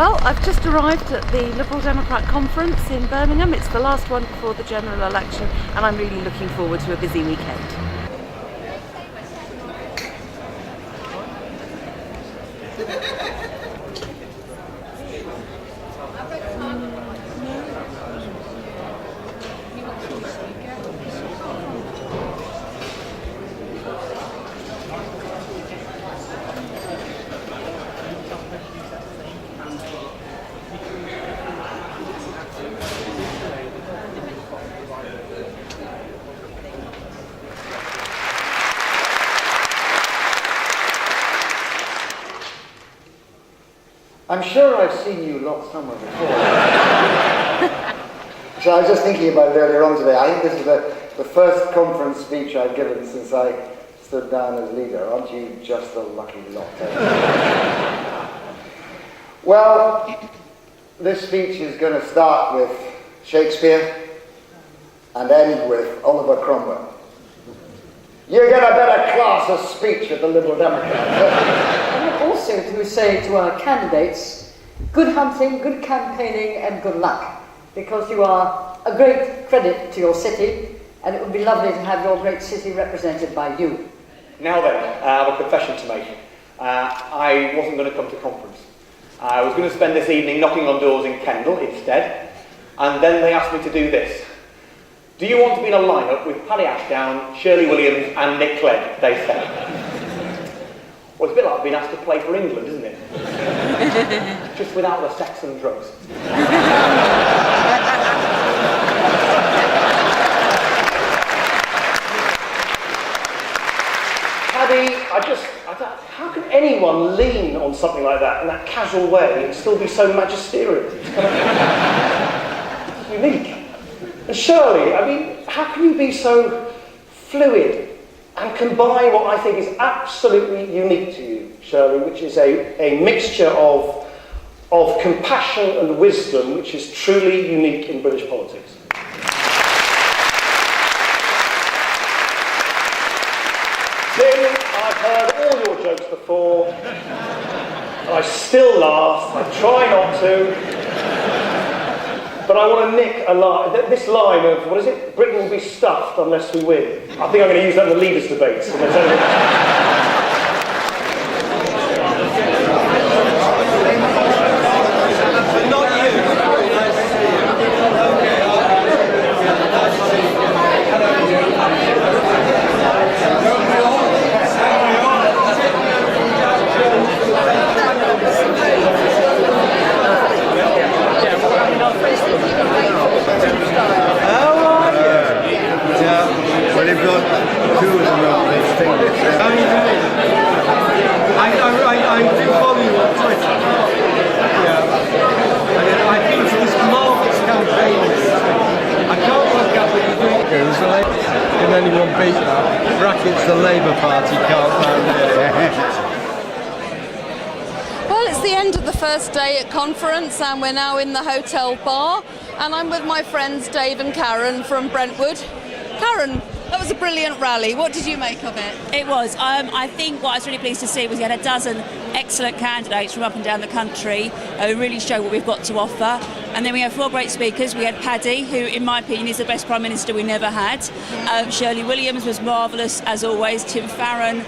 Well, I've just arrived at the Liberal Democrat conference in Birmingham. It's the last one before the general election, and I'm really looking forward to a busy weekend. I'm sure I've seen you lot somewhere before. So I was just thinking about it earlier on today. I think this is the first conference speech I've given since I stood down as leader. Aren't you just a lucky lot? Well, this speech is going to start with Shakespeare and end with Oliver Cromwell. You get a better class of speech at the Liberal Democrats. Also to say to our candidates, good hunting, good campaigning and good luck, because you are a great credit to your city and it would be lovely to have your great city represented by you. Now then, I have a confession to make. I wasn't going to come to conference. I was going to spend this evening knocking on doors in Kendal instead, and then they asked me to do this. Do you want to be in a lineup with Paddy Ashdown, Shirley Williams and Nick Clegg, they said. Well, it's a bit like being asked to play for England, isn't it? Just without the sex and drugs. Paddy, how can anyone lean on something like that in that casual way and still be so magisterial? It's unique. And Shirley, I mean, how can you be so fluid and combine what I think is absolutely unique to you, Shirley, which is a mixture of compassion and wisdom, which is truly unique in British politics. Tim, I've heard all your jokes before, and I still laugh. I try not to. But I want to nick this line of, what is it? Britain will be stuffed unless we win. I think I'm going to use that in the leaders' debates. I do follow you on Twitter. Yeah. I think this marvelous campaign. I can't work out what you think. Can anyone beat that? Brackets the Labour Party can't Well, it's the end of the first day at conference and we're now in the hotel bar and I'm with my friends Dave and Karen from Brentwood. Karen, that was a brilliant rally. What did you make of it? It was. I think what I was really pleased to see was you had a dozen excellent candidates from up and down the country who really show what we've got to offer. And then we had 4 great speakers. We had Paddy, who in my opinion is the best Prime Minister we never had. Shirley Williams was marvellous as always. Tim Farron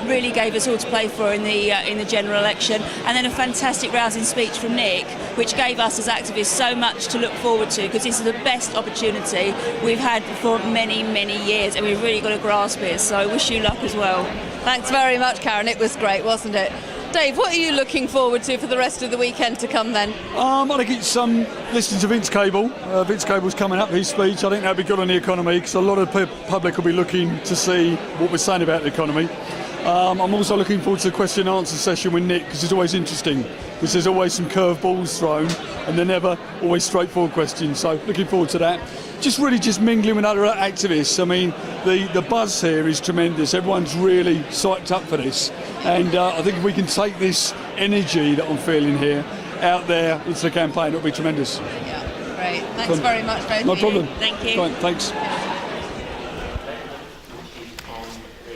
really gave us all to play for in the general election. And then a fantastic rousing speech from Nick, which gave us as activists so much to look forward to, because this is the best opportunity we've had for many, many years and we've really got to grasp it. So I wish you luck as well. Thanks very much, Karen. It was great, wasn't it? Dave, what are you looking forward to for the rest of the weekend to come then? I think it's listening to Vince Cable. Vince Cable's coming up, his speech. I think that'll be good on the economy, because a lot of the public will be looking to see what we're saying about the economy. I'm also looking forward to the question and answer session with Nick, because it's always interesting, because there's always some curveballs thrown and they're never always straightforward questions. So looking forward to that. Just mingling with other activists. I mean, the buzz here is tremendous. Everyone's really psyched up for this, and I think if we can take this energy that I'm feeling here out there into the campaign, it'll be tremendous. Yeah, great. Thanks very much, both. No problem. Thank you. Right, thanks.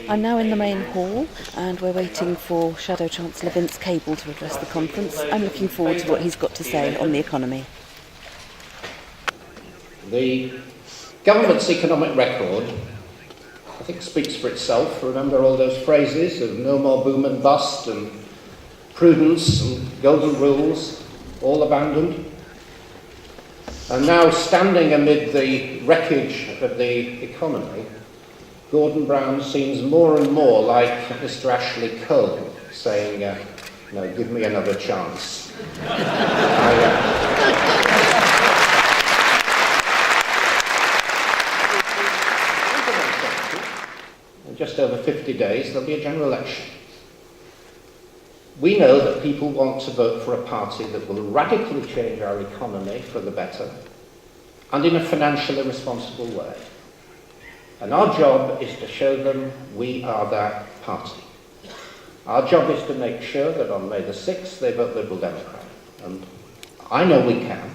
I'm now in the main hall and we're waiting for Shadow Chancellor Vince Cable to address the conference. I'm looking forward to what he's got to say on the economy. The government's economic record, I think, speaks for itself. Remember all those phrases of no more boom and bust and prudence and golden rules, all abandoned. And now, standing amid the wreckage of the economy, Gordon Brown seems more and more like Mr. Ashley Cole, saying, no, give me another chance. In just over 50 days, there'll be a general election. We know that people want to vote for a party that will radically change our economy for the better and in a financially responsible way. And our job is to show them we are that party. Our job is to make sure that on May the 6th they vote Liberal Democrat. And I know we can.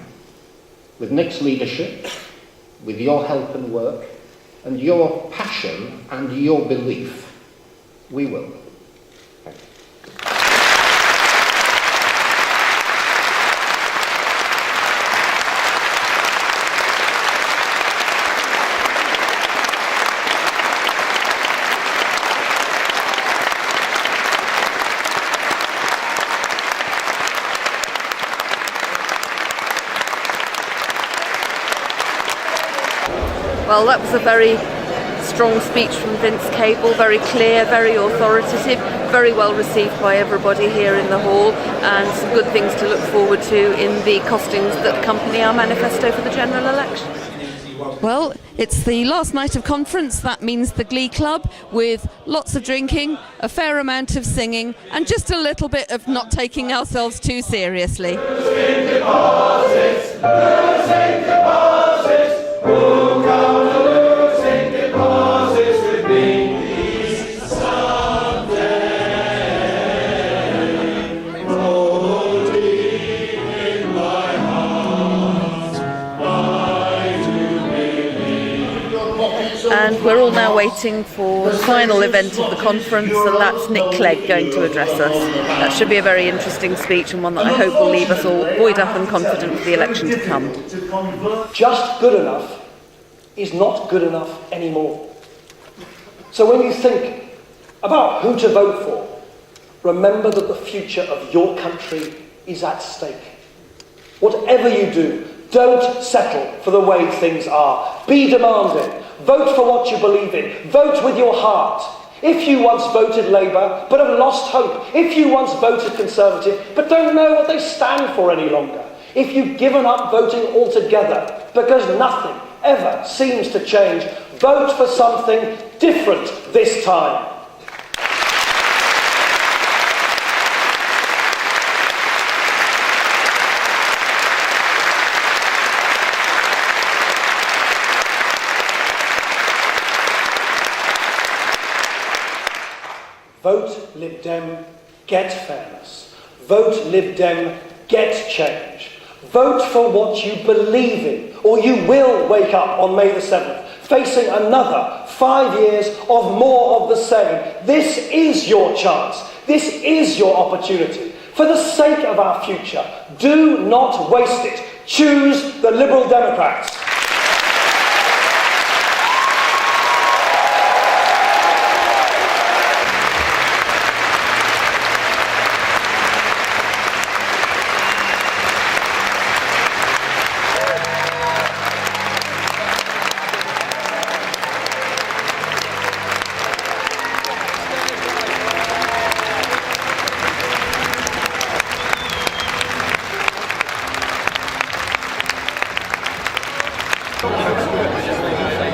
With Nick's leadership, with your help and work, and your passion and your belief, we will. Thank you. Well, that was a very strong speech from Vince Cable, very clear, very authoritative, very well received by everybody here in the hall, and some good things to look forward to in the costings that accompany our manifesto for the general election. Well, it's the last night of conference. That means the Glee Club, with lots of drinking, a fair amount of singing, and just a little bit of not taking ourselves too seriously. Losing deposits, who come losing deposits with me someday. Oh, deep in my heart, I do believe. And we're all now waiting for the final event of the conference, and that's Nick Clegg going to address us. That should be a very interesting speech, and one that I hope will leave us all buoyed up and confident for the election to come. Just good enough is not good enough anymore. So when you think about who to vote for, remember that the future of your country is at stake. Whatever you do, don't settle for the way things are. Be demanding. Vote for what you believe in. Vote with your heart. If you once voted Labour but have lost hope, if you once voted Conservative but don't know what they stand for any longer, if you've given up voting altogether because nothing ever seems to change, vote for something different this time. Vote Lib Dem, get fairness. Vote Lib Dem, get change. Vote for what you believe in, or you will wake up on May the 7th, facing another 5 years of more of the same. This is your chance. This is your opportunity. For the sake of our future, do not waste it. Choose the Liberal Democrats.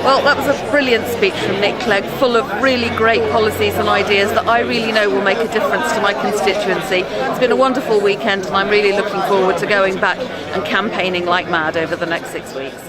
Well, that was a brilliant speech from Nick Clegg, full of really great policies and ideas that I really know will make a difference to my constituency. It's been a wonderful weekend, and I'm really looking forward to going back and campaigning like mad over the next 6 weeks.